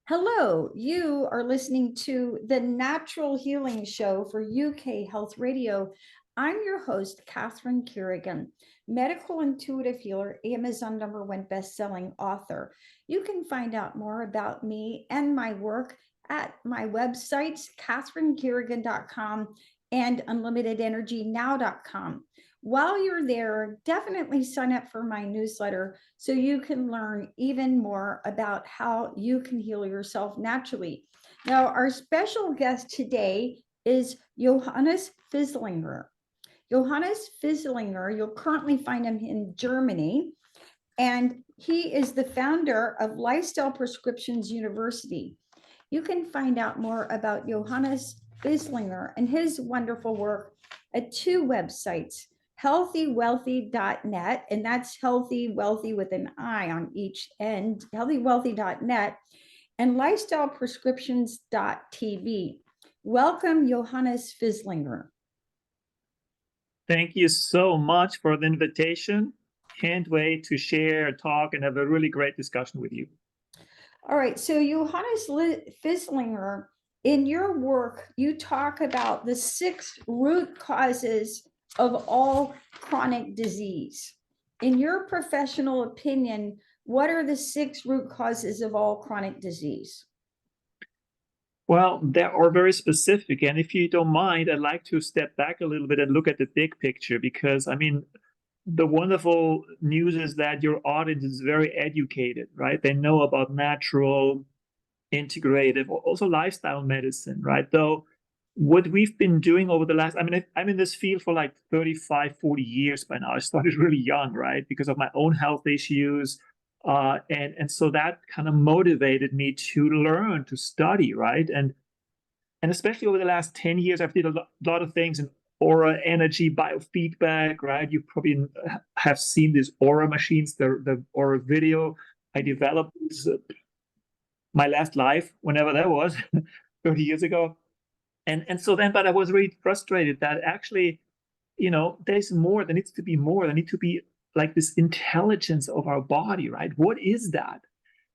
Hello, you are listening to the Natural Healing Show for UK Health Radio. I'm your host, Catherine Carrigan, medical intuitive healer, Amazon #1 best-selling author. You can find out more about me and my work at my websites, catherinecarrigan.com and unlimitedenergynow.com. While you're there, definitely sign up for my newsletter so you can learn even more about how you can heal yourself naturally. Now, our special guest today is Johannes Fisslinger. Johannes Fisslinger, you'll currently find him in Germany, and he is the founder of Lifestyle Prescriptions University. You can find out more about Johannes Fisslinger and his wonderful work at two websites, healthywealthy.net, and that's healthy, wealthy with an I on each end, healthywealthy.net, and lifestyleprescriptions.tv. Welcome, Johannes Fisslinger. Thank you so much for the invitation. Can't wait to share, talk, and have a really great discussion with you. All right, so Johannes Fisslinger, in your work, you talk about the 6 root causes of all chronic disease. In your professional opinion, what are the 6 root causes of all chronic disease? Well, they are very specific. And if you don't mind, I'd like to step back a little bit and look at the big picture, because, I mean, the wonderful news is that your audience is very educated, right? They know about natural, integrative, also lifestyle medicine, right? Though what we've been doing over the last, I mean, I'm in this field for like 35, 40 years by now. I started really young, right? Because of my own health issues. And so that kind of motivated me to learn, to study, right? And especially over the last 10 years, I've did a lot of things in aura, energy, biofeedback, right? You probably have seen these aura machines, the aura video I developed my last life, whenever that was, 30 years ago. And so then, but I was really frustrated that actually, there's more, there needs to be more. There need to be like this intelligence of our body, right? What is that?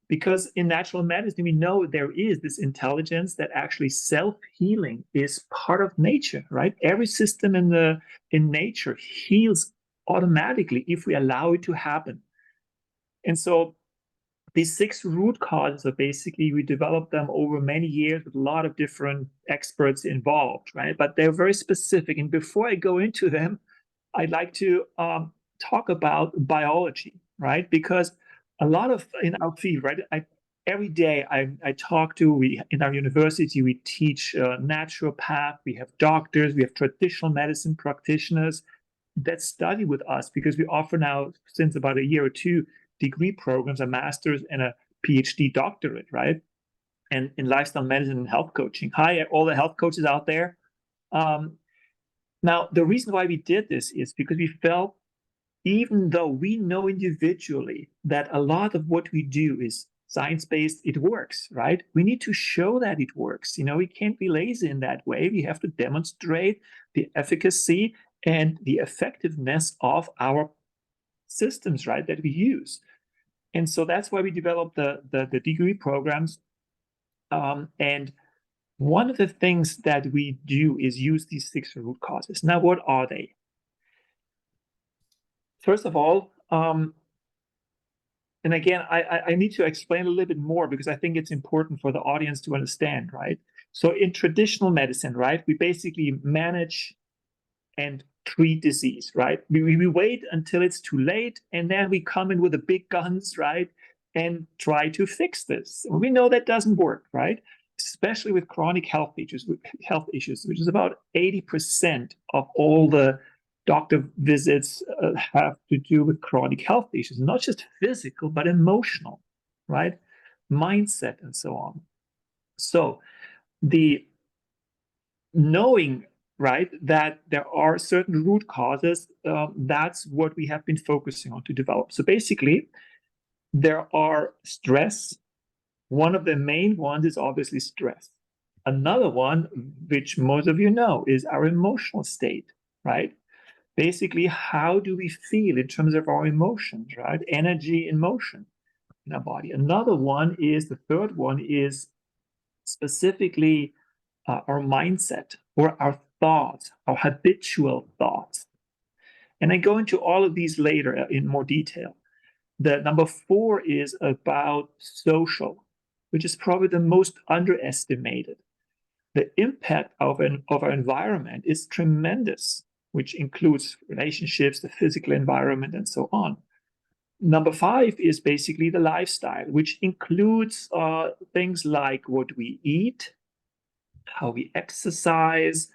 Because in natural medicine, we know there is this intelligence that actually self-healing is part of nature, right? Every system in nature heals automatically if we allow it to happen. And so these 6 root causes are basically, we developed them over many years with a lot of different experts involved, right? But they're very specific. And before I go into them, I'd like to talk about biology, right? Because a lot of in our field, right? Every day I talk to, in our university, we teach naturopath, we have doctors, we have traditional medicine practitioners that study with us, because we offer now, since about a year or two, degree programs, a master's and a PhD doctorate, right? And in lifestyle medicine and health coaching. Hi, all the health coaches out there. Now, the reason why we did this is because we felt, even though we know individually that a lot of what we do is science-based, it works, right? We need to show that it works. We can't be lazy in that way. We have to demonstrate the efficacy and the effectiveness of our systems, right, that we use. And so that's why we developed the degree programs. And one of the things that we do is use these 6 root causes. Now, what are they? First of all, and again, I need to explain a little bit more, because I think it's important for the audience to understand, right? So in traditional medicine, right, we basically manage and treat disease, right? We wait until it's too late, and then we come in with the big guns, right, and try to fix this. We know that doesn't work, right? Especially with chronic health issues, which is about 80% of all the doctor visits have to do with chronic health issues, not just physical, but emotional, right? Mindset and so on. So the knowing, right, that there are certain root causes, that's what we have been focusing on to develop. So basically, there are stress. One of the main ones is obviously stress. Another one, which most of you know, is our emotional state, right? Basically, how do we feel in terms of our emotions, right? Energy in motion. in our body. Another one is, the third one is specifically our mindset or our thoughts, our habitual thoughts. And I go into all of these later in more detail. The number 4 is about social, which is probably the most underestimated. The impact of our environment is tremendous, which includes relationships, the physical environment, and so on. Number 5 is basically the lifestyle, which includes things like what we eat, how we exercise,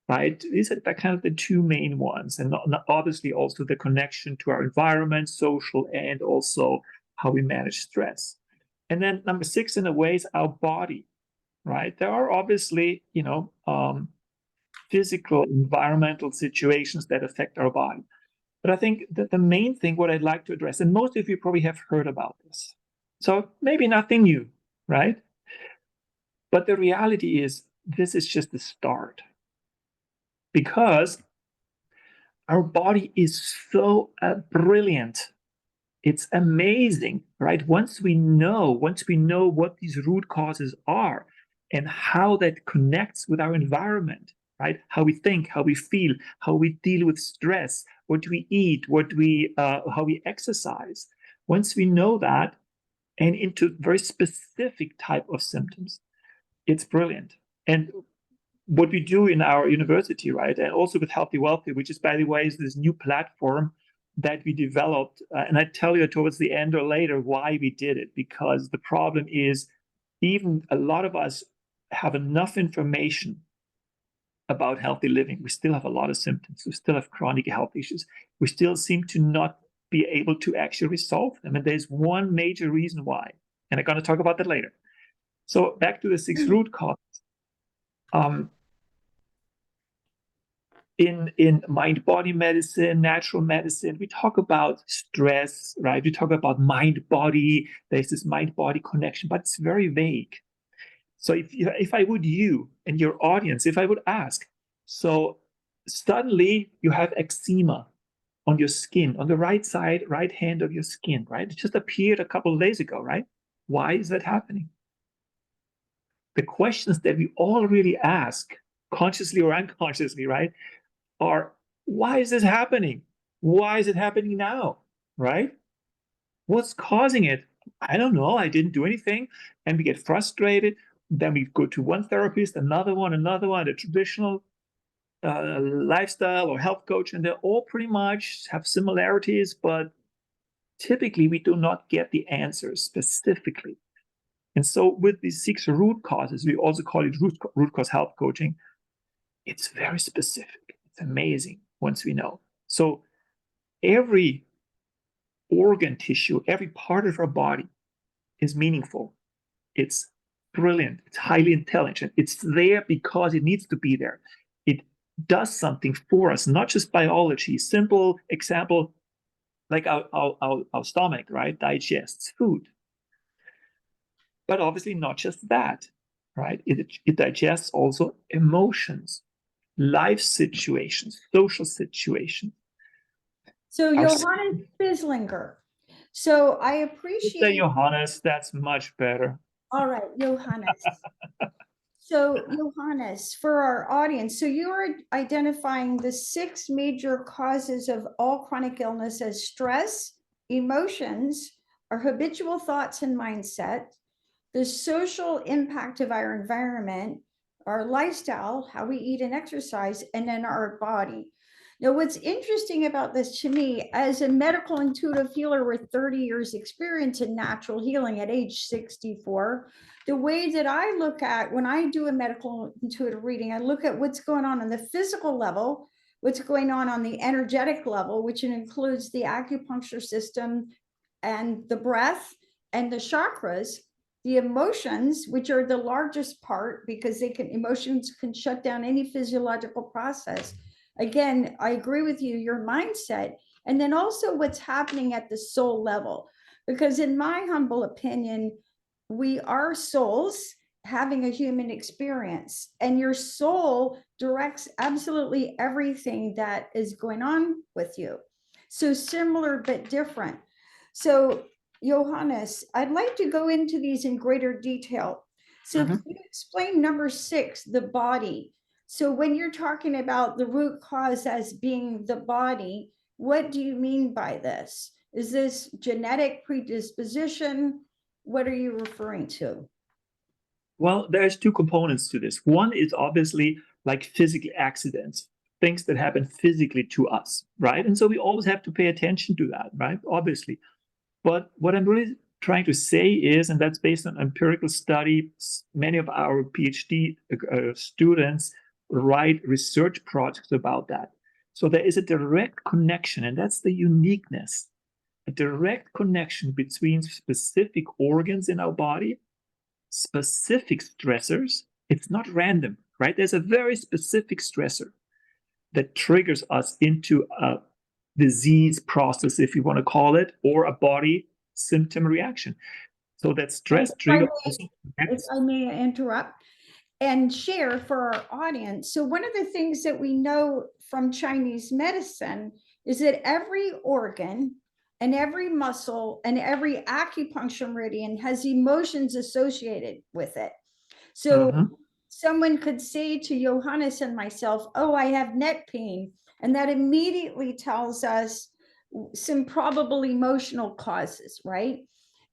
right? These are kind of the 2 main ones. And obviously also the connection to our environment, social, and also how we manage stress. And then number 6, in a way, is our body, right? There are obviously, physical, environmental situations that affect our body. But I think that the main thing, what I'd like to address, and most of you probably have heard about this, so maybe nothing new, right? But the reality is, this is just the start. Because our body is so brilliant. It's amazing, right? Once we know what these root causes are and how that connects with our environment, right? How we think, how we feel, how we deal with stress, what we eat, how we exercise. Once we know that, and into very specific type of symptoms, it's brilliant. And what we do in our university, right, and also with Healthy Wealthy, which is, by the way, is this new platform that we developed. And I tell you towards the end or later why we did it, because the problem is, even a lot of us have enough information about healthy living. We still have a lot of symptoms. We still have chronic health issues. We still seem to not be able to actually resolve them. And there's one major reason why. And I'm going to talk about that later. So back to the 6 root causes. In mind-body medicine, natural medicine, we talk about stress, right? We talk about mind-body. There's this mind-body connection, but it's very vague. So if I would, you and your audience, if I would ask, so suddenly you have eczema on your skin, on the right side, right hand of your skin, right? It just appeared a couple of days ago, right? Why is that happening? The questions that we all really ask, consciously or unconsciously, right, are, why is this happening? Why is it happening now, right? What's causing it? I don't know. I didn't do anything. And we get frustrated. Then we go to one therapist, another one, a traditional lifestyle or health coach, and they all pretty much have similarities, but typically we do not get the answers specifically. And so with these 6 root causes, we also call it root cause health coaching. It's very specific. It's amazing once we know. So every organ tissue, every part of our body is meaningful. It's brilliant. It's highly intelligent. It's there because it needs to be there. It does something for us, not just biology. Simple example, like our stomach, right, digests food. But obviously not just that, right? It digests also emotions, life situations, social situations. So Johannes Fisslinger. So I appreciate. Johannes, that's much better. All right, Johannes. So Johannes, for our audience, so you are identifying the 6 major causes of all chronic illness as stress, emotions, our habitual thoughts and mindset, the social impact of our environment, our lifestyle, how we eat and exercise, and then our body. Now, what's interesting about this to me, as a medical intuitive healer with 30 years experience in natural healing at age 64, the way that I look at when I do a medical intuitive reading, I look at what's going on the physical level, what's going on the energetic level, which includes the acupuncture system and the breath and the chakras, the emotions, which are the largest part because emotions can shut down any physiological process. Again, I agree with you, your mindset, and then also what's happening at the soul level. Because in my humble opinion, we are souls having a human experience, and your soul directs absolutely everything that is going on with you. So similar but different. So Johannes, I'd like to go into these in greater detail. So Mhm. can you explain number 6, the body? So when you're talking about the root cause as being the body, what do you mean by this? Is this genetic predisposition? What are you referring to? Well, there's two components to this. One is obviously like physical accidents, things that happen physically to us, right? And so we always have to pay attention to that, right? Obviously. But what I'm really trying to say is, and that's based on empirical study, many of our PhD students write research projects about that. So there is a direct connection, and that's the uniqueness, a direct connection between specific organs in our body, specific stressors. It's not random, right? There's a very specific stressor that triggers us into a disease process, if you want to call it, or a body symptom reaction. So that And stress trigger also if connects. I may interrupt and share for our audience. So one of the things that we know from Chinese medicine is that every organ and every muscle and every acupuncture meridian has emotions associated with it. So Mhm. someone could say to Johannes and myself, "Oh, I have neck pain." And that immediately tells us some probable emotional causes, right?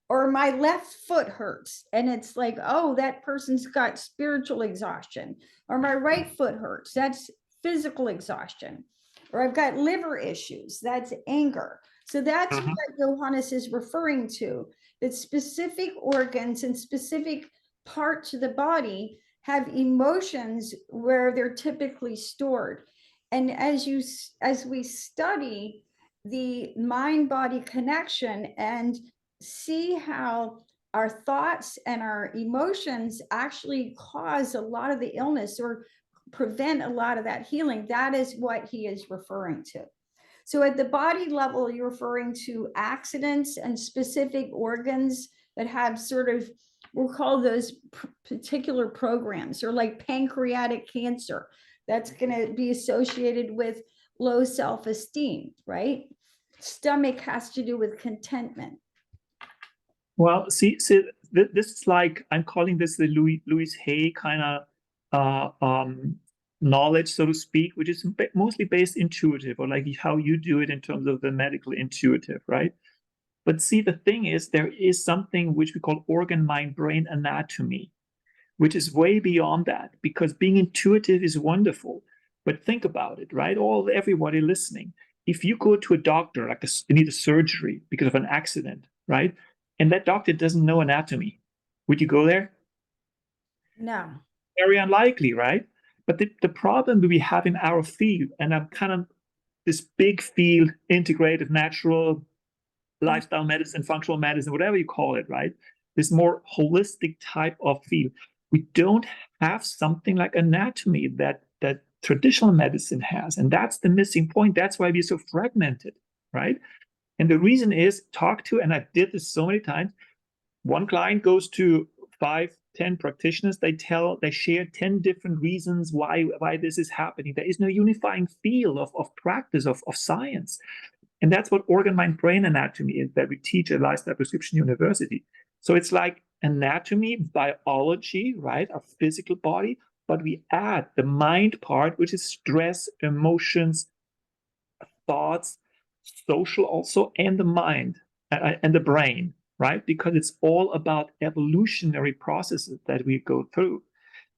Or my left foot hurts, and it's like, oh, that person's got spiritual exhaustion. Or my right foot hurts, that's physical exhaustion. Or I've got liver issues, that's anger. So that's Mhm. what Johannes is referring to, that specific organs and specific parts of the body have emotions where they're typically stored. And as we study the mind body connection and see how our thoughts and our emotions actually cause a lot of the illness or prevent a lot of that healing, that is what he is referring to. So at the body level, you're referring to accidents and specific organs that have sort of, we'll call those particular programs, or like pancreatic cancer. That's going to be associated with low self-esteem, right? Stomach has to do with contentment. Well, see, this is like I'm calling this the Louis Hay kind of knowledge, so to speak, which is mostly based intuitive, or like how you do it in terms of the medical intuitive, right? But see, the thing is, there is something which we call organ mind brain anatomy, which is way beyond that, because being intuitive is wonderful. But think about it, right? Everybody listening. If you go to a doctor, like you need a surgery because of an accident, right? And that doctor doesn't know anatomy, would you go there? No. Very unlikely, right? But the problem we have in our field, and I'm kind of this big field, integrative, natural, lifestyle medicine, functional medicine, whatever you call it, right? This more holistic type of field. We don't have something like anatomy that traditional medicine has, and that's the missing point. That's why we're so fragmented, right? And the reason is talk to, and I did this so many times. One client goes to 5, 10 practitioners. They share 10 different reasons why this is happening. There is no unifying field of practice of science. And that's what organ mind brain anatomy is that we teach at Lifestyle Prescription University. So it's like anatomy, biology, right? Our physical body, but we add the mind part, which is stress, emotions, thoughts, social also, and the mind and the brain, right? Because it's all about evolutionary processes that we go through.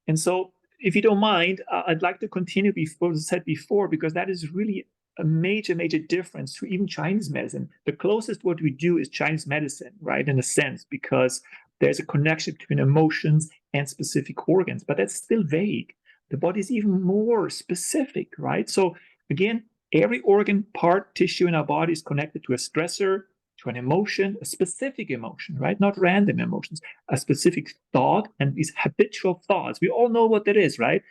And so, if you don't mind, I'd like to continue before, as I said before, because that is really a major, major difference to even Chinese medicine. The closest what we do is Chinese medicine, right? In a sense, because there's a connection between emotions and specific organs, but that's still vague. The body is even more specific, right? So again, every organ, part, tissue in our body is connected to a stressor, to an emotion, a specific emotion, right? Not random emotions, a specific thought, and these habitual thoughts. We all know what that is, right?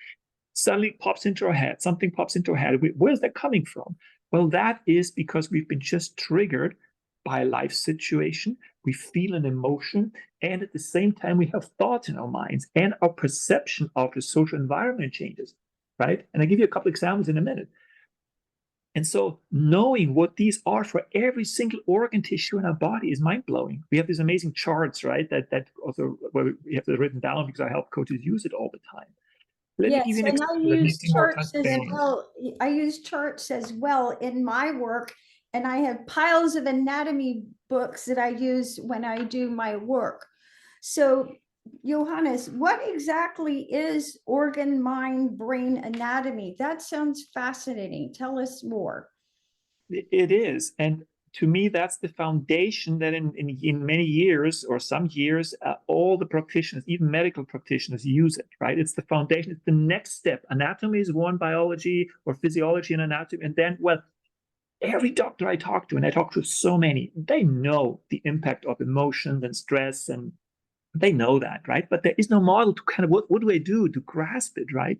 Suddenly pops into our head, something pops into our head. Where's that coming from? Well, that is because we've been just triggered by a life situation. We feel an emotion, and at the same time, we have thoughts in our minds, and our perception of the social environment changes, right? And I'll give you a couple examples in a minute. And so knowing what these are for every single organ tissue in our body is mind-blowing. We have these amazing charts, right? That also, well, we have it written down because I help coaches use it all the time. Let me give Yes, you an and I example that use makes it more charts as transparent. well. I use charts as well in my work, and I have piles of anatomy books that I use when I do my work. So, Johannes, what exactly is organ, mind, brain anatomy? That sounds fascinating. Tell us more. It is. And to me, that's the foundation that in many years or some years, all the practitioners, even medical practitioners, use it, right? It's the foundation. It's the next step. Anatomy is one, biology or physiology and anatomy. And then, well, every doctor I talk to, and I talk to so many, they know the impact of emotions and stress, and they know that, right? But there is no model to kind of what do I do to grasp it, right?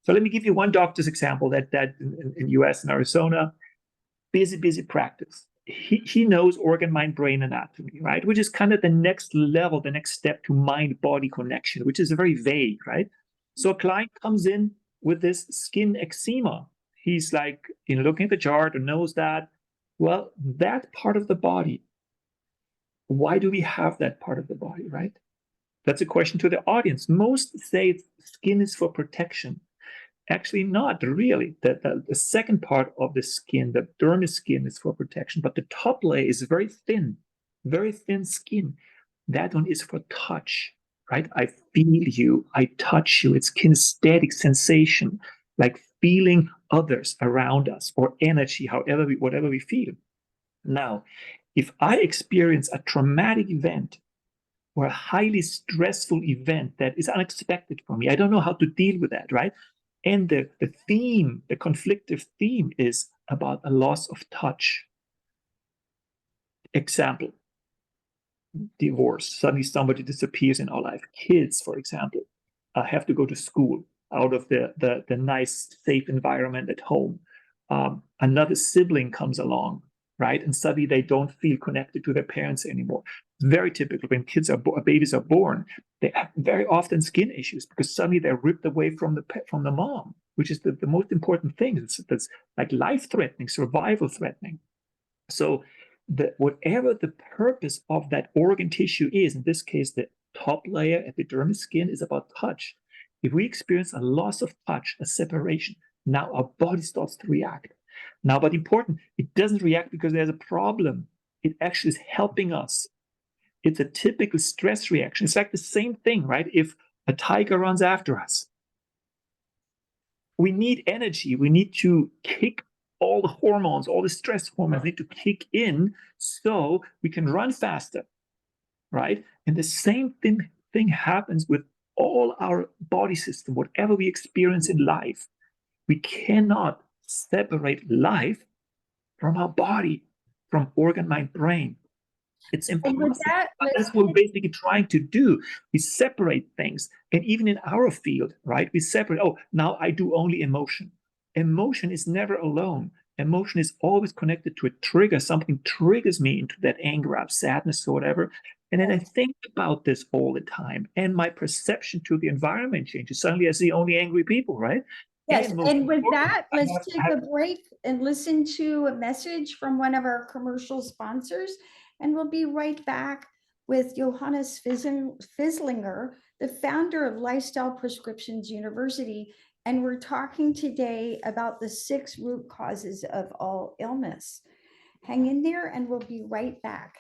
So let me give you one doctor's example that in US and Arizona, busy practice. He knows organ, mind, brain anatomy, right? Which is kind of the next level, the next step to mind body connection, which is very vague, right? So a client comes in with this skin eczema. He's like, looking at the chart and knows that, well, that part of the body, why do we have that part of the body, right? That's a question to the audience. Most say skin is for protection. Actually, not really. The second part of the skin, the dermis skin, is for protection, but the top layer is very thin skin. That one is for touch, right? I feel you, I touch you. It's kinesthetic sensation, like feeling others around us or energy, whatever we feel. Now, if I experience a traumatic event or a highly stressful event that is unexpected for me, I don't know how to deal with that, right? And the theme, the conflictive theme is about a loss of touch. Example, divorce. Suddenly somebody disappears in our life. Kids, for example, have to go to school out of the nice, safe environment at home. Another sibling comes along, right? And suddenly they don't feel connected to their parents anymore. Very typical when babies are born, they have very often skin issues because suddenly they're ripped away from the mom, which is the most important thing. That's like life-threatening, survival-threatening. So whatever the purpose of that organ tissue is, in this case, the top layer, epidermis skin, is about touch. If we experience a loss of touch, a separation, now our body starts to react. Now, but important, it doesn't react because there's a problem. It actually is helping us. It's a typical stress reaction. It's like the same thing, right? If a tiger runs after us, we need energy. We need to kick all the hormones, all the stress hormones need to kick in so we can run faster, right? And the same thing happens with all our body system, whatever we experience in life. We cannot separate life from our body, from organ, mind, brain. It's And with impossible. that, But let's that's what we're basically trying to do. We separate things. And even in our field, right, we separate, oh, now I do only emotion. Emotion is never alone. Emotion is always connected to a trigger. Something triggers me into that anger, sadness, or whatever. And then I think about this all the time. And my perception to the environment changes. Suddenly I see only angry people, right? Yes, And most and with important, that, let's take a break and listen to a message from one of our commercial sponsors, and we'll be right back with Johannes Fisslinger, the founder of Lifestyle Prescriptions University, and we're talking today about the 6 root causes of all illness. Hang in there, and we'll be right back.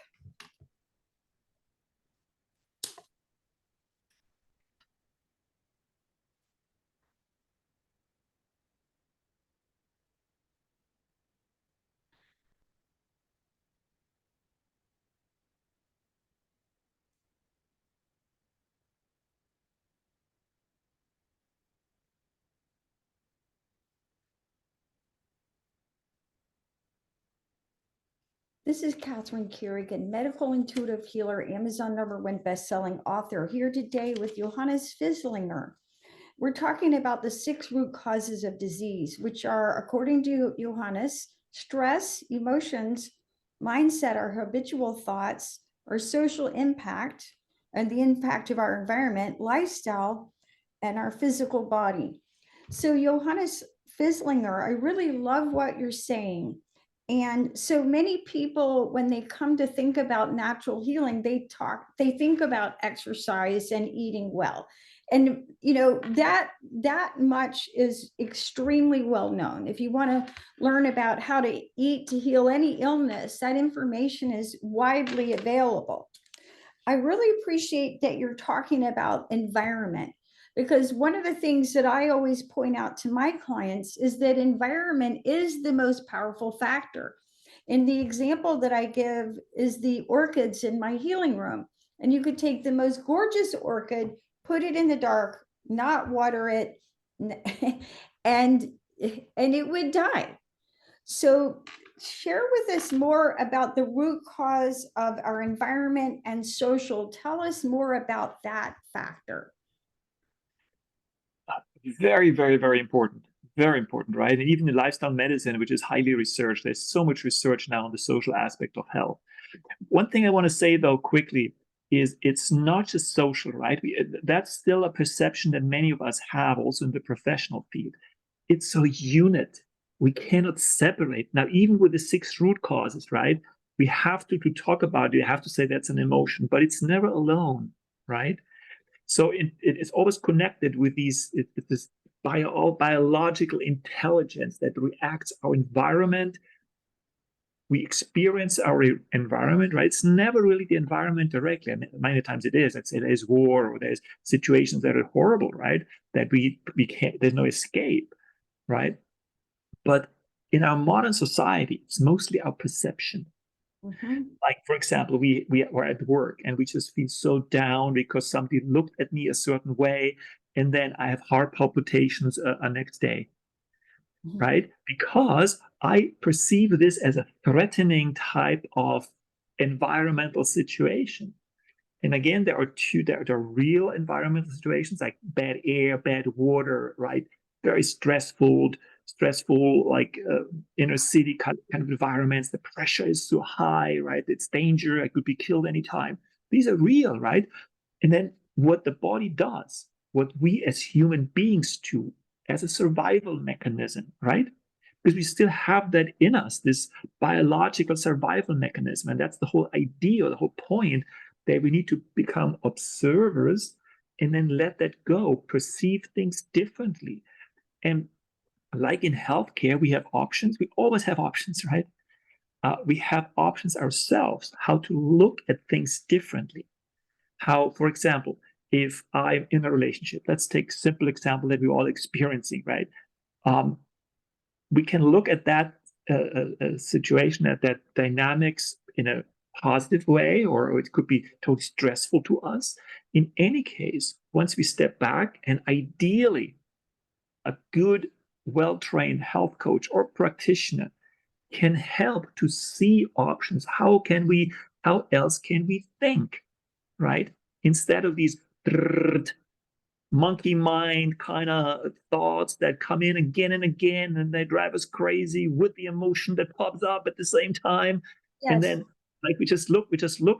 This is Catherine Carrigan, medical intuitive healer, Amazon #1 bestselling author, here today with Johannes Fisslinger. We're talking about the 6 root causes of disease, which are, according to Johannes, stress, emotions, mindset, our habitual thoughts, our social impact, and the impact of our environment, lifestyle, and our physical body. So, Johannes, Fisslinger. I really love what you're saying. And so many people, when they come to think about natural healing, they think about exercise and eating well. And that much is extremely well known. If you want to learn about how to eat to heal any illness, that information is widely available. I really appreciate that you're talking about environment, because one of the things that I always point out to my clients is that environment is the most powerful factor. And the example that I give is the orchids in my healing room. And you could take the most gorgeous orchid, put it in the dark, not water it, and it would die. So share with us more about the root cause of our environment and social. Tell us more about that factor. Very, very, very important. Very important, right? And even in lifestyle medicine, which is highly researched, there's so much research now on the social aspect of health. One thing I want to say, though, quickly, is it's not just social, right? That's still a perception that many of us have also in the professional field. It's a unit. We cannot separate. Now, even with the 6 root causes, right? We have to talk about it. You have to say that's an emotion, but it's never alone, right? So it's always connected with this biological intelligence that reacts our environment. We experience our environment, right? It's never really the environment directly. And many times it is. Let's say there's war or there's situations that are horrible, right? That we can't, there's no escape, right? But in our modern society, it's mostly our perception. Mm-hmm. Like, for example, we were at work and we just feel so down because somebody looked at me a certain way, and then I have heart palpitations next day, right? Because I perceive this as a threatening type of environmental situation. And again, there are real environmental situations like bad air, bad water, right? Very stressful, like inner city kind of environments. The pressure is so high, right? It's danger. I could be killed anytime. These are real, right? And then what the body does, what we as human beings do as a survival mechanism, right? Because we still have that in us, this biological survival mechanism. And that's the whole idea, the whole point, that we need to become observers and then let that go, perceive things differently. And like in healthcare, we have options. We always have options, right? We have options ourselves, how to look at things differently. How, for example, if I'm in a relationship, let's take a simple example that we're all experiencing, right? We can look at that situation, at that dynamics in a positive way, or it could be totally stressful to us. In any case, once we step back, and ideally, a good, well-trained health coach or practitioner can help to see options. How else can we think, right? Instead of these monkey mind kind of thoughts that come in again and again, and they drive us crazy with the emotion that pops up at the same time. Yes. And then like we just look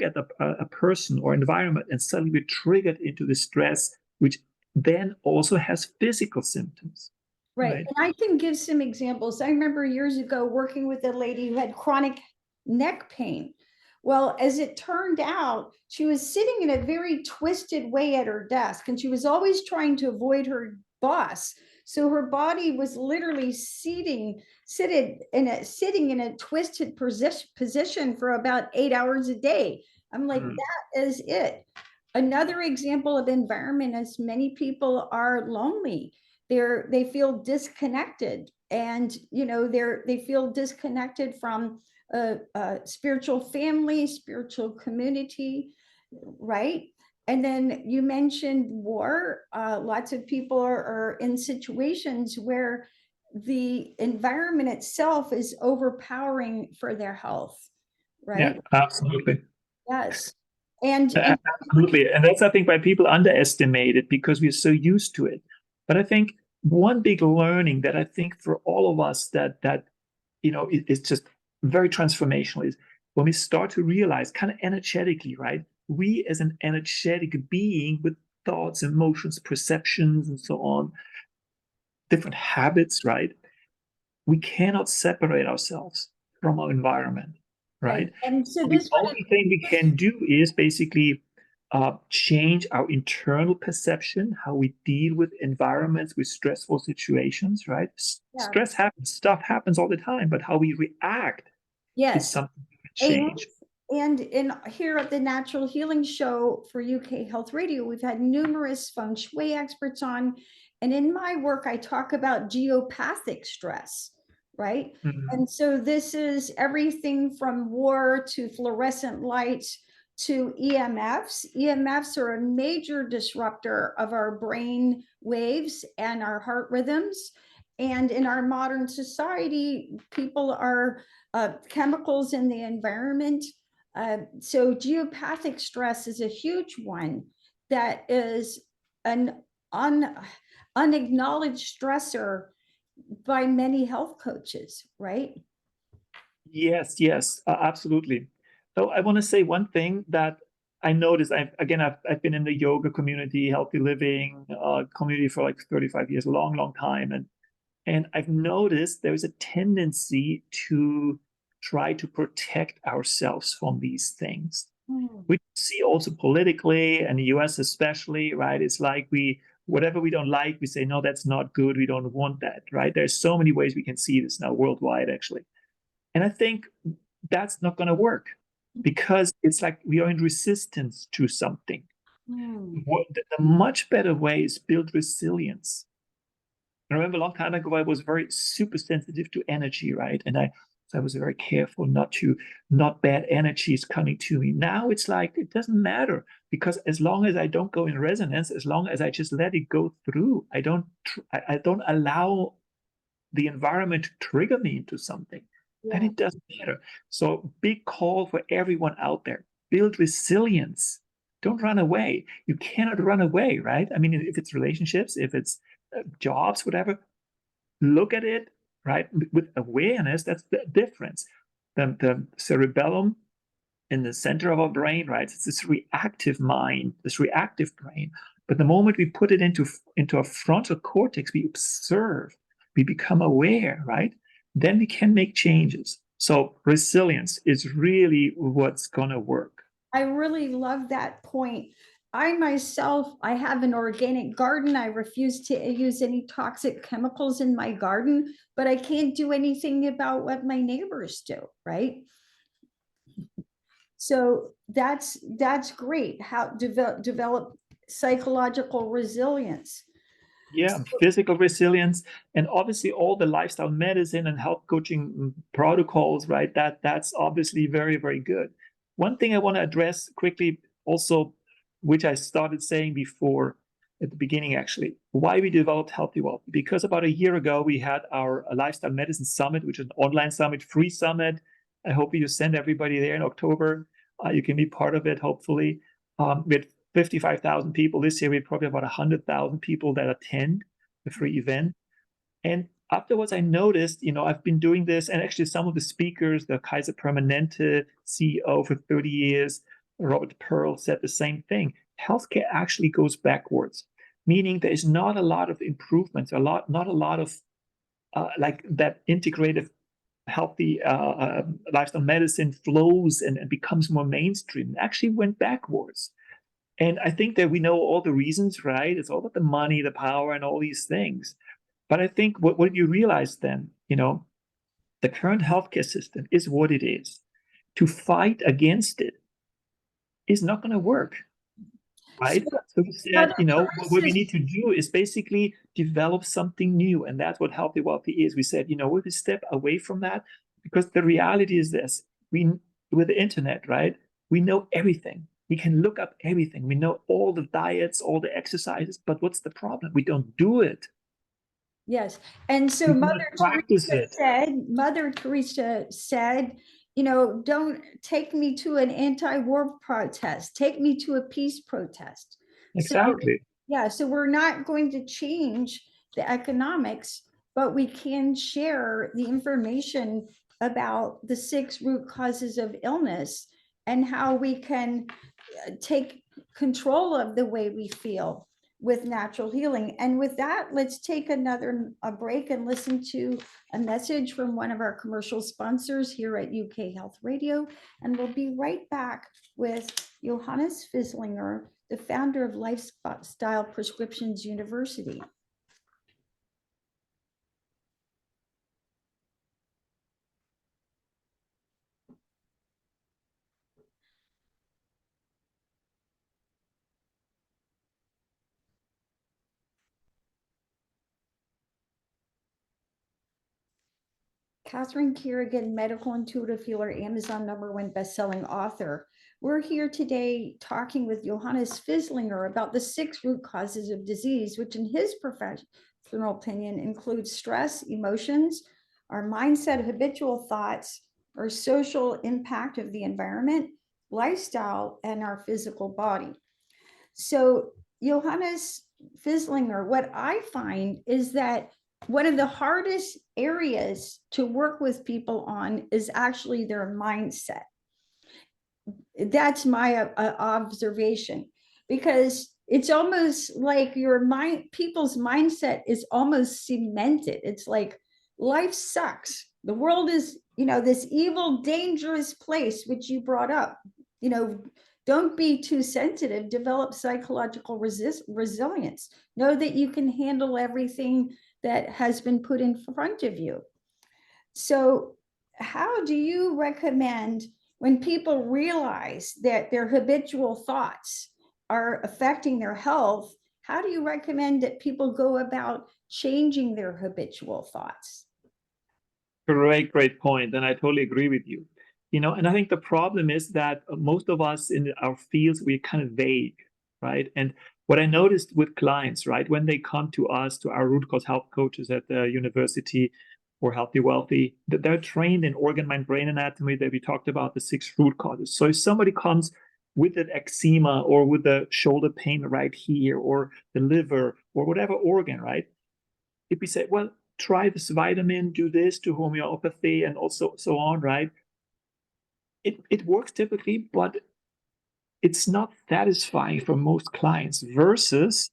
at a person or environment, and suddenly we're triggered into the stress, which then also has physical symptoms. Right. And I can give some examples. I remember years ago working with a lady who had chronic neck pain. Well, as it turned out, she was sitting in a very twisted way at her desk, and she was always trying to avoid her boss. So her body was literally sitting in a twisted position for about 8 hours a day. I'm like, that is it. Another example of environment is many people are lonely. They feel disconnected, and they feel disconnected from a spiritual family, spiritual community, right? And then you mentioned war. Lots of people are in situations where the environment itself is overpowering for their health, right? Yeah, absolutely. Yes. Absolutely. And that's, I think, why people underestimate it, because we're so used to it. But I think one big learning that I think for all of us that is just very transformational is when we start to realize kind of energetically, right? We as an energetic being with thoughts, emotions, perceptions, and so on, different habits, right? we cannot separate ourselves from our environment, right? And so The this only thing we can do is basically change our internal perception, how we deal with environments, with stressful situations, right? Stress happens, stuff happens all the time, but how we react is something we can change. And in here at the Natural Healing Show for UK Health Radio, we've had numerous feng shui experts on. And in my work, I talk about geopathic stress, right? And so this is everything from war to fluorescent lights to EMFs. EMFs are a major disruptor of our brain waves and our heart rhythms. And in our modern society, people are chemicals in the environment. So geopathic stress is a huge one that is an unacknowledged stressor by many health coaches, right? Yes, absolutely. So I want to say one thing that I noticed. I've been in the yoga community, healthy living community for like 35 years, a long time, and I've noticed there is a tendency to try to protect ourselves from these things. We see also politically, and the US especially, right? It's like whatever we don't like, we say, no, that's not good. We don't want that, right? There's so many ways we can see this now worldwide, actually. And I think that's not going to work because it's like we are in resistance to something. The much better way is build resilience. I remember a long time ago, I was very super sensitive to energy, right? So I was very careful not bad energies coming to me. Now it's like, it doesn't matter because as long as I don't go in resonance, as long as I just let it go through, I don't allow the environment to trigger me into something, then it doesn't matter. So big call for everyone out there, build resilience. Don't run away. You cannot run away, right? I mean, if it's relationships, if it's jobs, whatever, look at it, right? With awareness, that's the difference. The cerebellum in the center of our brain, right? It's this reactive mind, this reactive brain. But the moment we put it into a frontal cortex, we observe, we become aware, right? Then we can make changes. So resilience is really what's going to work. I really love that point. I myself, I have an organic garden. I refuse to use any toxic chemicals in my garden, but I can't do anything about what my neighbors do, right? So that's great. How develop psychological resilience. Yeah, physical resilience, and obviously all the lifestyle medicine and health coaching protocols, right? That's obviously very, very good. One thing I want to address quickly also, which I started saying before at the beginning, actually, why we developed Healthy Wealth. Because about a year ago, we had our Lifestyle Medicine Summit, which is an online summit, free summit. I hope you send everybody there in October. You can be part of it, hopefully. We had 55,000 people. This year, we probably have about 100,000 people that attend the free event. And afterwards, I noticed, I've been doing this, and actually some of the speakers, the Kaiser Permanente CEO for 30 years, Robert Pearl, said the same thing. Healthcare actually goes backwards, meaning there is not a lot of improvements, not a lot of like that integrative healthy lifestyle medicine flows and becomes more mainstream. It actually went backwards. And I think that we know all the reasons, right? It's all about the money, the power, and all these things. But I think what you realize then, the current healthcare system is what it is. To fight against it is not going to work, right? So we said, what we need to do is basically develop something new. And that's what Healthy Wealthy is. We said, we step away from that because the reality is this. With the internet, right? We know everything. We can look up everything. We know all the diets, all the exercises, but what's the problem? We don't do it. Yes. And so Mother Teresa said, don't take me to an anti-war protest, take me to a peace protest. Exactly. So we're not going to change the economics, but we can share the information about the 6 root causes of illness and how we can take control of the way we feel. with natural healing. And with that, let's take a break and listen to a message from one of our commercial sponsors here at UK Health Radio. And we'll be right back with Johannes Fisslinger, the founder of Lifestyle Prescriptions University. Catherine Carrigan, medical intuitive healer, Amazon #1 bestselling author. We're here today talking with Johannes Fisslinger about the 6 root causes of disease, which in his professional opinion includes stress, emotions, our mindset, habitual thoughts, our social impact of the environment, lifestyle, and our physical body. So Johannes Fisslinger, what I find is that one of the hardest areas to work with people on is actually their mindset. That's my observation, because it's almost like people's mindset is almost cemented. It's like life sucks. The world is, this evil, dangerous place, which you brought up. Don't be too sensitive. Develop psychological resilience. Know that you can handle everything that has been put in front of you. So how do you recommend, when people realize that their habitual thoughts are affecting their health, how do you recommend that people go about changing their habitual thoughts? Great point. And I totally agree with you. And I think the problem is that most of us in our fields, we're kind of vague, right? And what I noticed with clients, right, when they come to us, to our root cause health coaches at the university or Healthy Wealthy, that they're trained in organ, mind, brain anatomy, that we talked about the 6 root causes. So if somebody comes with an eczema or with the shoulder pain right here, or the liver, or whatever organ, right? If we say, well, try this vitamin, do this, do homeopathy, and also so on, right? It works typically, but it's not satisfying for most clients. Versus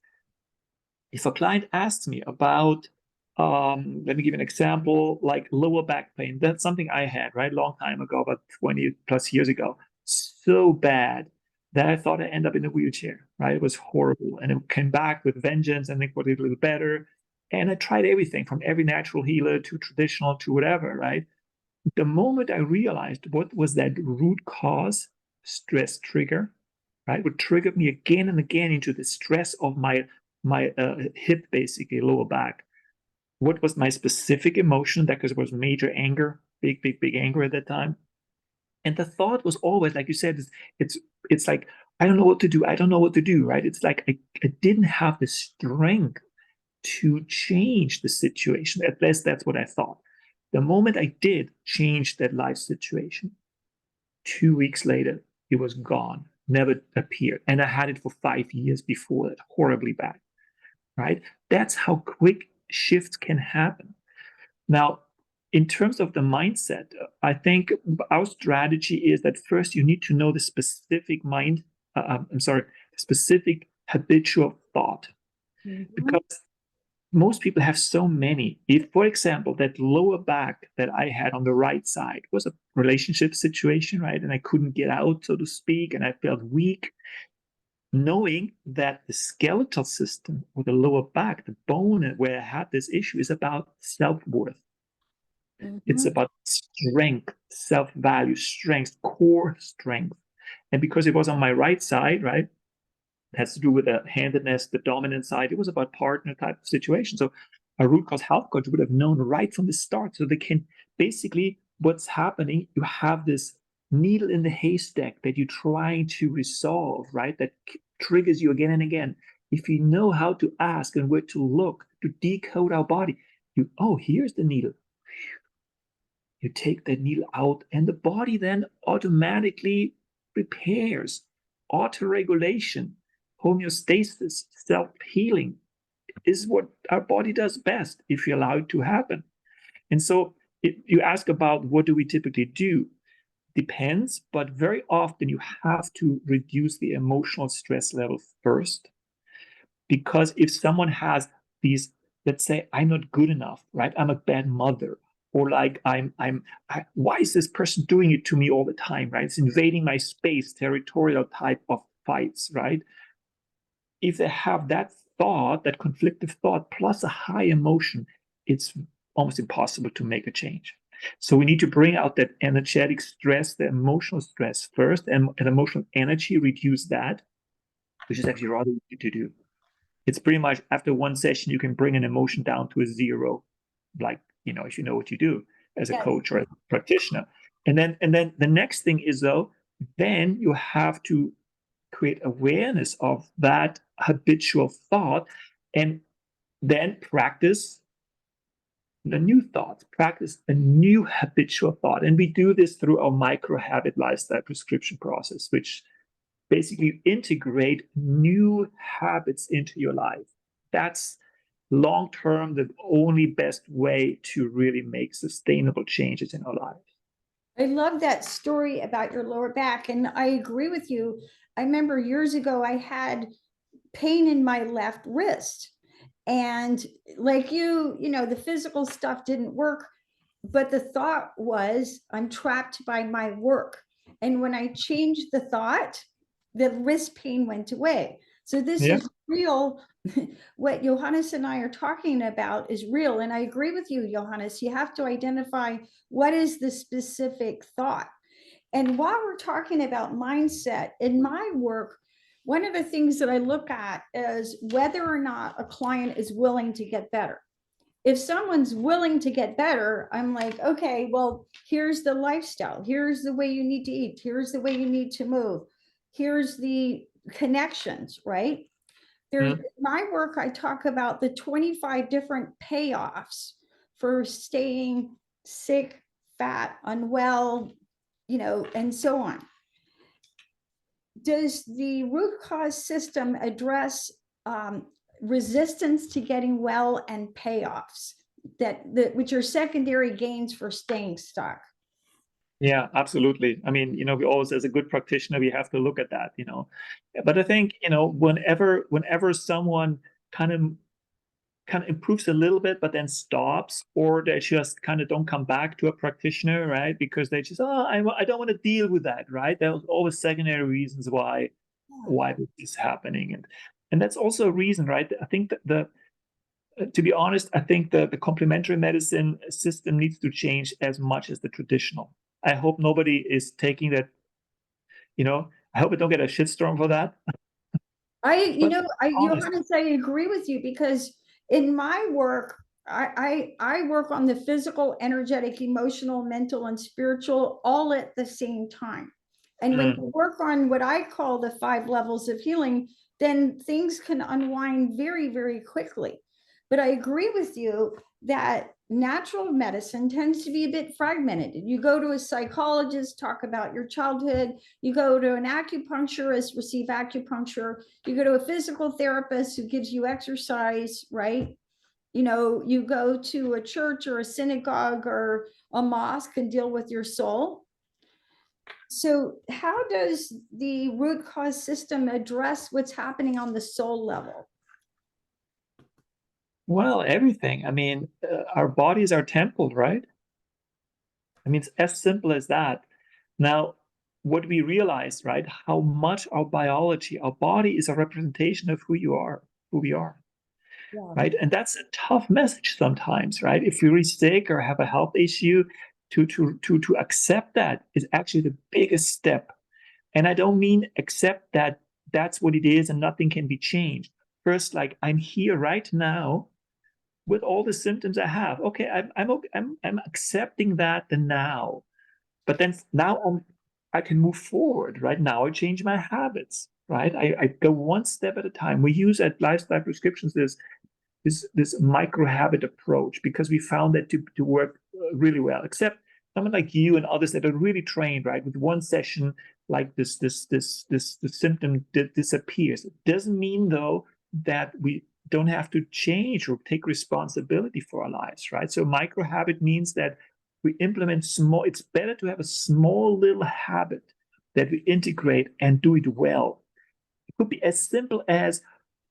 if a client asks me about, let me give an example, like lower back pain. That's something I had, right, long time ago, about 20 plus years ago. So bad that I thought I'd end up in a wheelchair, right? It was horrible. And it came back with vengeance, and it got a little better. And I tried everything from every natural healer to traditional to whatever, right? The moment I realized what was that root cause stress trigger, right, would trigger me again and again into the stress of my hip, basically lower back. What was my specific emotion? That because it was major anger, big anger at that time. And the thought was always, like you said, it's like, I don't know what to do. I don't know what to do, right? It's like I didn't have the strength to change the situation. At least that's what I thought. The moment I did change that life situation, 2 weeks later, it was gone, never appeared. And I had it for 5 years before that, horribly bad, right? That's how quick shifts can happen. Now, in terms of the mindset, I think our strategy is that first you need to know the specific specific habitual thought. Mm-hmm. Because most people have so many. If, for example, that lower back that I had on the right side was a relationship situation, right? And I couldn't get out, so to speak, and I felt weak. Knowing that the skeletal system or the lower back, the bone where I had this issue, is about self-worth. Mm-hmm. It's about strength, self-value, strength, core strength. And because it was on my right side, right, it has to do with the handedness, the dominant side. It was about partner type of situation. So a root cause health coach would have known right from the start. So they can basically, what's happening, you have this needle in the haystack that you're trying to resolve, right? That triggers you again and again. If you know how to ask and where to look to decode our body, here's the needle. You take that needle out, and the body then automatically repairs. Autoregulation, homeostasis, self-healing is what our body does best if you allow it to happen. And so you ask about what do we typically do? Depends, but very often you have to reduce the emotional stress level first. Because if someone has these, let's say, I'm not good enough, right? I'm a bad mother, or like why is this person doing it to me all the time, right? It's invading my space, territorial type of fights, right? If they have that thought, that conflictive thought, plus a high emotion, it's almost impossible to make a change. So we need to bring out that energetic stress, the emotional stress first, and emotional energy, reduce that, which is actually rather easy to do. It's pretty much after one session, you can bring an emotion down to a zero, like, if you know what you do as a Yes. coach or a practitioner. And then the next thing is, though, then you have to create awareness of that habitual thought, and then practice the new thoughts, practice a new habitual thought. And we do this through our microhabit lifestyle prescription process, which basically integrate new habits into your life. That's long term the only best way to really make sustainable changes in our lives. I love that story about your lower back. And I agree with you. I remember years ago, I had pain in my left wrist. And like the physical stuff didn't work, but the thought was, I'm trapped by my work. And when I changed the thought, the wrist pain went away. So this Yeah. is real. What Johannes and I are talking about is real. And I agree with you, Johannes. You have to identify what is the specific thought. And while we're talking about mindset, in my work, one of the things that I look at is whether or not a client is willing to get better. If someone's willing to get better, I'm like, okay, well, here's the lifestyle. Here's the way you need to eat. Here's the way you need to move. Here's the connections, right? There's my work, I talk about the 25 different payoffs for staying sick, fat, unwell, and so on. Does the root cause system address resistance to getting well and payoffs which are secondary gains for staying stuck? Yeah, absolutely. I mean, we always, as a good practitioner, we have to look at that. But I think, whenever someone kind of improves a little bit, but then stops, or they just kind of don't come back to a practitioner, right? Because they just, I don't want to deal with that, right? There's always secondary reasons why this is happening, and that's also a reason, right? I think that to be honest, I think the complementary medicine system needs to change as much as the traditional. I hope nobody is taking that. I hope I don't get a shitstorm for that. Johannes, I agree with you, because in my work, I work on the physical, energetic, emotional, mental, and spiritual all at the same time. And when you work on what I call the 5 levels of healing, then things can unwind very, very quickly. But I agree with you that natural medicine tends to be a bit fragmented. You go to a psychologist, talk about your childhood. You go to an acupuncturist, receive acupuncture. You go to a physical therapist who gives you exercise, right? You go to a church or a synagogue or a mosque and deal with your soul. So how does the root cause system address what's happening on the soul level? Well, everything. I mean, our bodies are temple, right? I mean, it's as simple as that. Now, what we realize, right, how much our biology, our body is a representation of who you are, who we are, Yeah. right? And that's a tough message sometimes, right? If you're really sick or have a health issue, to accept that is actually the biggest step. And I don't mean accept that that's what it is and nothing can be changed. First, like, I'm here right now with all the symptoms I have. Okay, I'm accepting that the now, but then now I can move forward. Right now, I change my habits. Right, I go one step at a time. We use at Lifestyle Prescriptions this micro habit approach because we found that to work really well. Except someone like you and others that are really trained, right, with one session, like the symptom disappears. It doesn't mean though that we don't have to change or take responsibility for our lives, right? So micro habit means that we implement small. It's better to have a small little habit that we integrate and do it well. It could be as simple as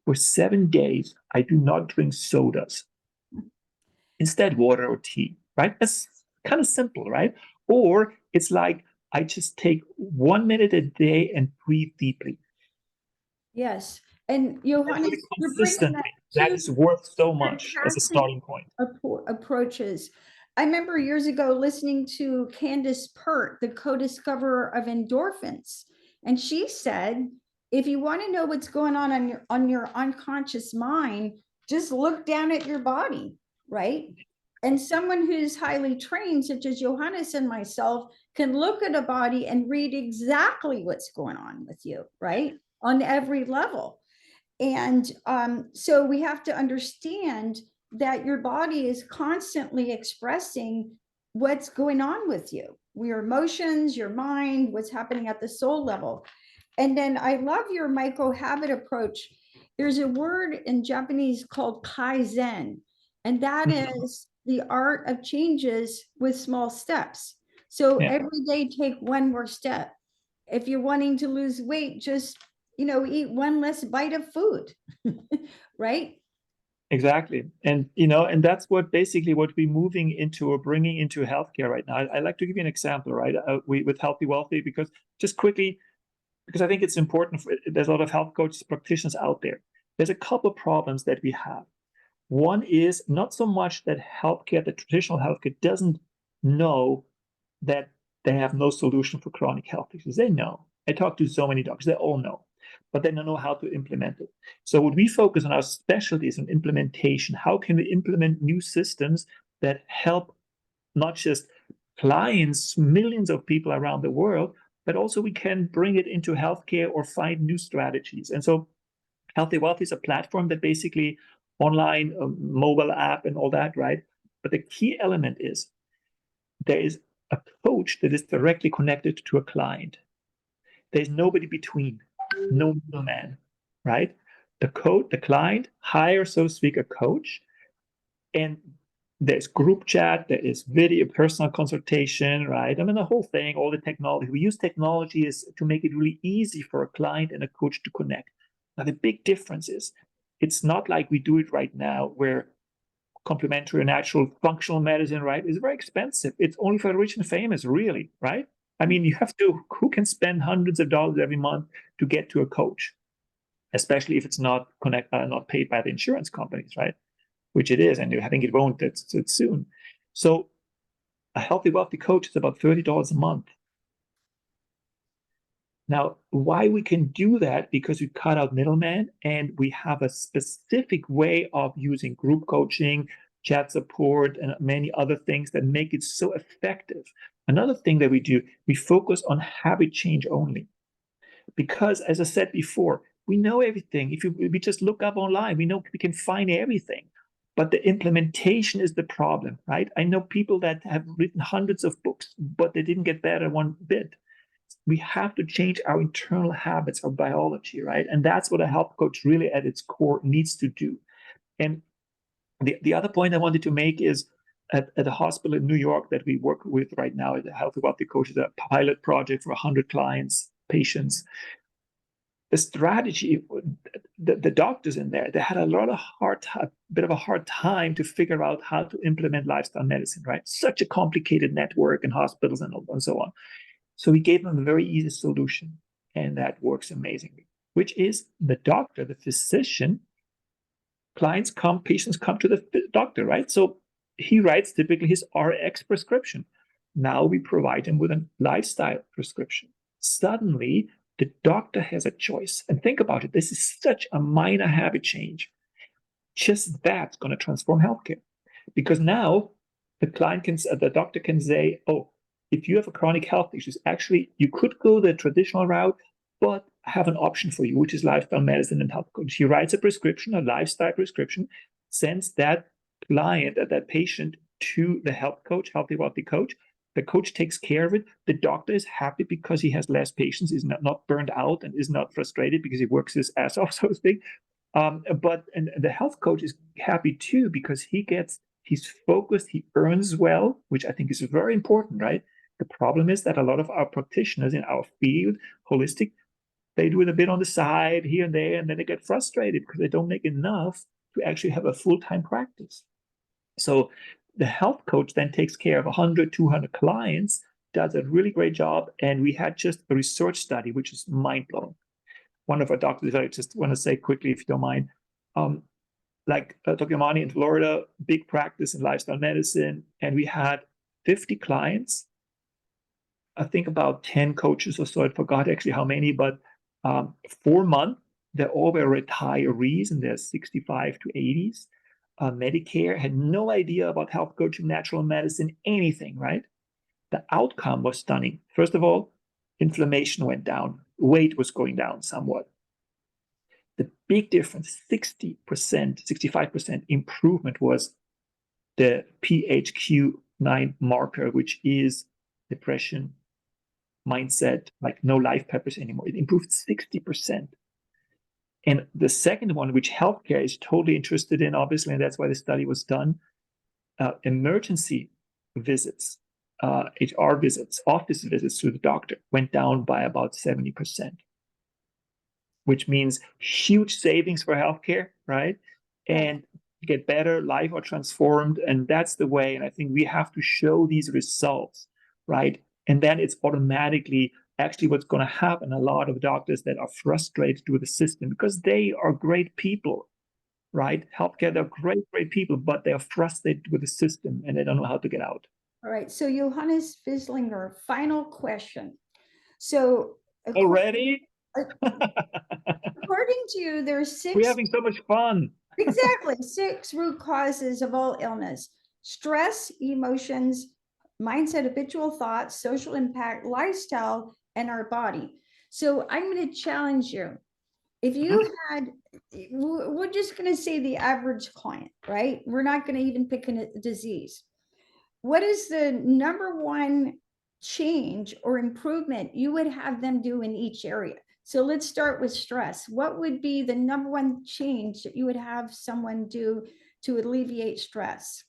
For 7 days, I do not drink sodas. Instead, water or tea, right? That's kind of simple, right? Or it's like I just take 1 minute a day and breathe deeply. Yes. And That's really Johannes, you're bringing up consistently. That two is worth so much as a fantastic starting point. approaches. I remember years ago listening to Candace Pert, the co-discoverer of endorphins, and she said, if you want to know what's going on your unconscious mind, just look down at your body, right? And someone who's highly trained, such as Johannes and myself, can look at a body and read exactly what's going on with you, right? On every level. And so we have to understand that your body is constantly expressing what's going on with you, your emotions, your mind, what's happening at the soul level. And then I love your microhabit approach. There's a word in Japanese called kaizen, and that is the art of changes with small steps. So Yeah. every day, take one more step. If you're wanting to lose weight, just eat one less bite of food, right? Exactly. And that's what basically what we're moving into or bringing into healthcare right now. I like to give you an example, right? With Healthy Wealthy, because just quickly, because I think it's important. There's a lot of health coaches, practitioners out there. There's a couple of problems that we have. One is not so much that healthcare, the traditional healthcare, doesn't know that they have no solution for chronic health issues. They know. I talk to so many doctors, they all know, but they don't know how to implement it. So what we focus on our specialties on implementation. How can we implement new systems that help not just clients, millions of people around the world, but also we can bring it into healthcare or find new strategies. And so Healthy Wealth is a platform that basically online, mobile app and all that, right? But the key element is there is a coach that is directly connected to a client. There's nobody between, no middleman, right? The client hires, so to speak, a coach, and there's group chat, there is video, personal consultation, right? I mean, the whole thing, all the technology. We use technology is to make it really easy for a client and a coach to connect. Now, the big difference is it's not like we do it right now where complementary or natural functional medicine, right, is very expensive. It's only for the rich and famous, really, right? I mean, you have to, who can spend hundreds of dollars every month to get to a coach, especially if it's not paid by the insurance companies, right? Which it is, and I think it won't it's soon. So a healthy, wealthy coach is about $30 a month. Now, why we can do that? Because we cut out middlemen and we have a specific way of using group coaching, chat support, and many other things that make it so effective. Another thing that we do, we focus on habit change only. Because as I said before, we know everything. If we just look up online, we know we can find everything. But the implementation is the problem, right? I know people that have written hundreds of books, but they didn't get better one bit. We have to change our internal habits, our biology, right? And that's what a health coach really at its core needs to do. And the other point I wanted to make is at a hospital in New York that we work with right now, the Health Wealthy Coach is a pilot project for 100 clients, patients. The strategy, the doctors in there, they had a bit of a hard time to figure out how to implement lifestyle medicine, right? Such a complicated network in hospitals and so on. So we gave them a very easy solution, and that works amazingly, which is the doctor, the physician, patients come to the doctor, right? So he writes typically his RX prescription. Now we provide him with a lifestyle prescription. Suddenly, the doctor has a choice. And think about it, this is such a minor habit change. Just that's going to transform healthcare. Because now the doctor can say, oh, if you have a chronic health issues, actually, you could go the traditional route, but I have an option for you, which is lifestyle medicine and health coach. He writes a prescription, a lifestyle prescription, sends that client, that patient to the health coach, healthy, wealthy coach. The coach takes care of it. The doctor is happy because he has less patients, is not burned out, and is not frustrated because he works his ass off, so to speak. But the health coach is happy too because he's focused, he earns well, which I think is very important, right? The problem is that a lot of our practitioners in our field, holistic, They do it a bit on the side here and there, and then they get frustrated because they don't make enough to actually have a full-time practice. So the health coach then takes care of 100, 200 clients, does a really great job. And we had just a research study, which is mind-blowing. One of our doctors, I just want to say quickly, if you don't mind, Dr. Amani in Florida, big practice in lifestyle medicine, and we had 50 clients. I think about 10 coaches or so. I forgot actually how many, but 4 months, they all were retirees in their 65 to 80s. Medicare had no idea about health coaching, natural medicine, anything, right? The outcome was stunning. First of all, inflammation went down, weight was going down somewhat. The big difference, 60%, 65% improvement was the PHQ-9 marker, which is depression, mindset, like no life purpose anymore. It improved 60%. And the second one, which healthcare is totally interested in, obviously, and that's why the study was done, emergency visits, HR visits, office visits to the doctor went down by about 70%, which means huge savings for healthcare, right? And get better, life are transformed, and that's the way. And I think we have to show these results, right? And then it's automatically actually what's going to happen. A lot of doctors that are frustrated with the system because they are great people, right? Healthcare, they're great people, but they are frustrated with the system and they don't know how to get out. All right. So Johannes Fisslinger, final question. So Already? according to you, there's 6. We're having so much fun. Exactly. 6 root causes of all illness: stress, emotions, mindset, habitual thoughts, social impact, lifestyle, and our body. So I'm going to challenge you. If you had, we're just going to say the average client, right? We're not going to even pick a disease. What is the number one change or improvement you would have them do in each area? So let's start with stress. What would be the number one change that you would have someone do to alleviate stress?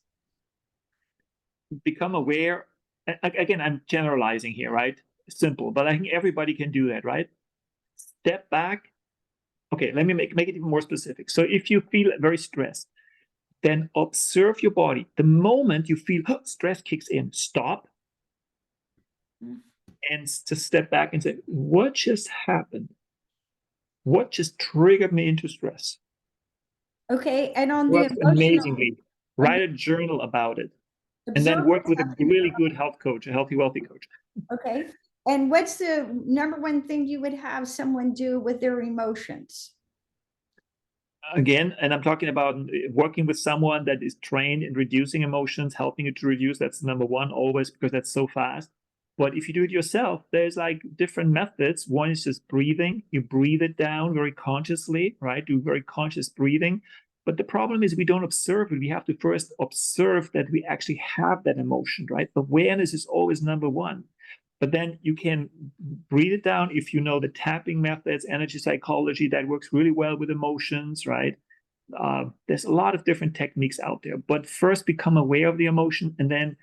Become aware. Again, I'm generalizing here, right? Simple, but I think everybody can do that, right? Step back. Okay, let me make it even more specific. So if you feel very stressed, then observe your body. The moment you feel stress kicks in, stop and to step back and say, what just happened? What just triggered me into stress? Okay, and on the Works amazingly. Write a journal about it, and then work with a really good health coach, a healthy, wealthy coach. Okay, and what's the number one thing you would have someone do with their emotions? Again, and I'm talking about working with someone that is trained in reducing emotions, helping you to reduce. That's number one always, because that's so fast. But if you do it yourself, there's like different methods. One is just breathing. You breathe it down very consciously, right? Do very conscious breathing. But the problem is we don't observe it. We have to first observe that we actually have that emotion, right? Awareness is always number one. But then you can breathe it down if you know the tapping methods, energy psychology, that works really well with emotions, right? There's a lot of different techniques out there. But first become aware of the emotion, and then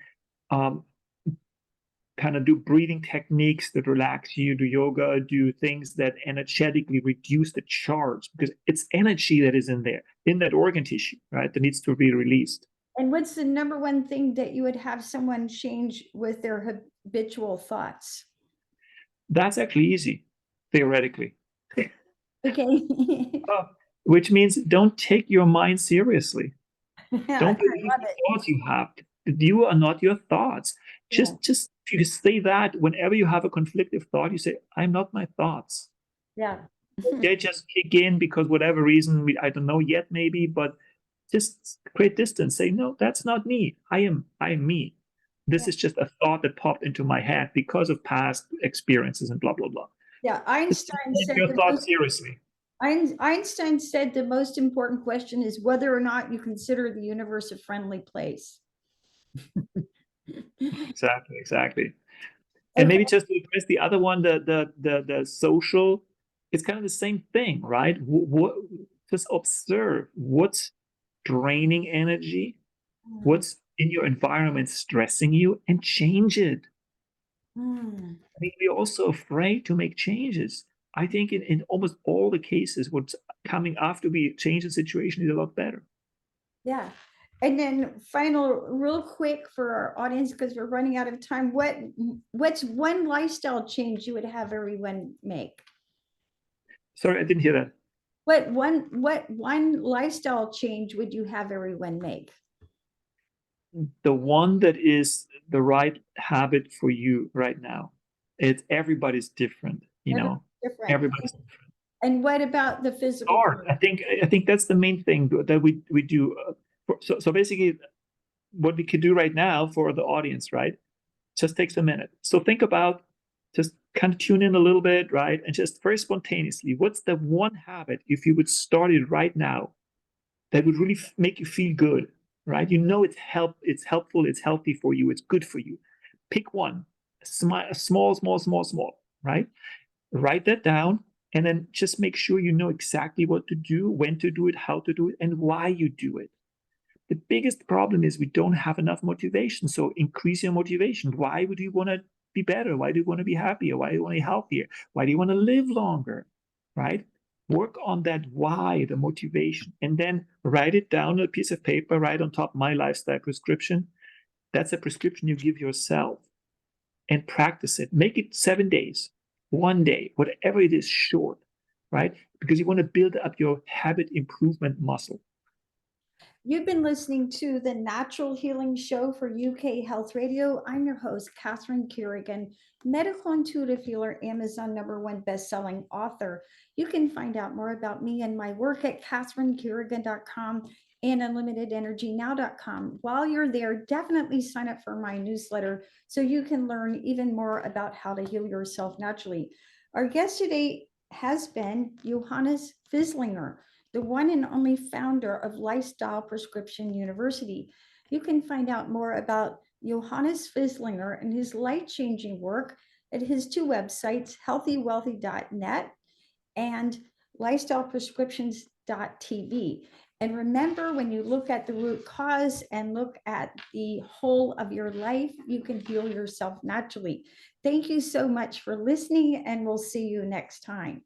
kind of do breathing techniques that relax you, do yoga, do things that energetically reduce the charge, because it's energy that is in there, in that organ tissue, right, that needs to be released. And what's the number one thing that you would have someone change with their habitual thoughts? That's actually easy, theoretically. Okay. Which means don't take your mind seriously. Yeah, Don't believe the thoughts you have. You are not your thoughts. Just if you say that whenever you have a conflictive thought, you say, I'm not my thoughts. Yeah. They just kick in because whatever reason, I don't know yet maybe, but just create distance. Say, no, that's not me. I am me. This is just a thought that popped into my head because of past experiences and blah, blah, blah. Yeah, Einstein said your thoughts seriously. Einstein said the most important question is whether or not you consider the universe a friendly place. Exactly. And maybe just to address the other one, the social, it's kind of the same thing, right? Just observe what's draining energy, what's in your environment stressing you, and change it. I mean, we're also afraid to make changes. I think in almost all the cases, what's coming after we change the situation is a lot better. Yeah. And then final, real quick for our audience, because we're running out of time, what's one lifestyle change you would have everyone make? Sorry, I didn't hear that. What one lifestyle change would you have everyone make? The one that is the right habit for you right now. It's everybody's different, Everything's different. everybody's different. And what about the physical Start. part? I think that's the main thing that we do. So basically, what we can do right now for the audience, right? Just takes a minute. So think about, just kind of tune in a little bit, right? And just very spontaneously, what's the one habit, if you would start it right now, that would really make you feel good, right? It's helpful, it's healthy for you, it's good for you. Pick one, small, right? Write that down, and then just make sure you know exactly what to do, when to do it, how to do it, and why you do it. The biggest problem is we don't have enough motivation. So increase your motivation. Why would you want to be better? Why do you want to be happier? Why do you want to be healthier? Why do you want to live longer? Right? Work on that why, the motivation, and then write it down on a piece of paper, right on top, my lifestyle prescription. That's a prescription you give yourself, and practice it. Make it 7 days, 1 day, whatever it is, short, right? Because you want to build up your habit improvement muscle. You've been listening to the Natural Healing Show for UK Health Radio. I'm your host, Catherine Carrigan, medical intuitive healer, Amazon #1 bestselling author. You can find out more about me and my work at catherinecarrigan.com and unlimitedenergynow.com. While you're there, definitely sign up for my newsletter so you can learn even more about how to heal yourself naturally. Our guest today has been Johannes Fisslinger, the one and only founder of Lifestyle Prescription University. You can find out more about Johannes Fisslinger and his life-changing work at his two websites, healthywealthy.net and lifestyleprescriptions.tv. And remember, when you look at the root cause and look at the whole of your life, you can heal yourself naturally. Thank you so much for listening, and we'll see you next time.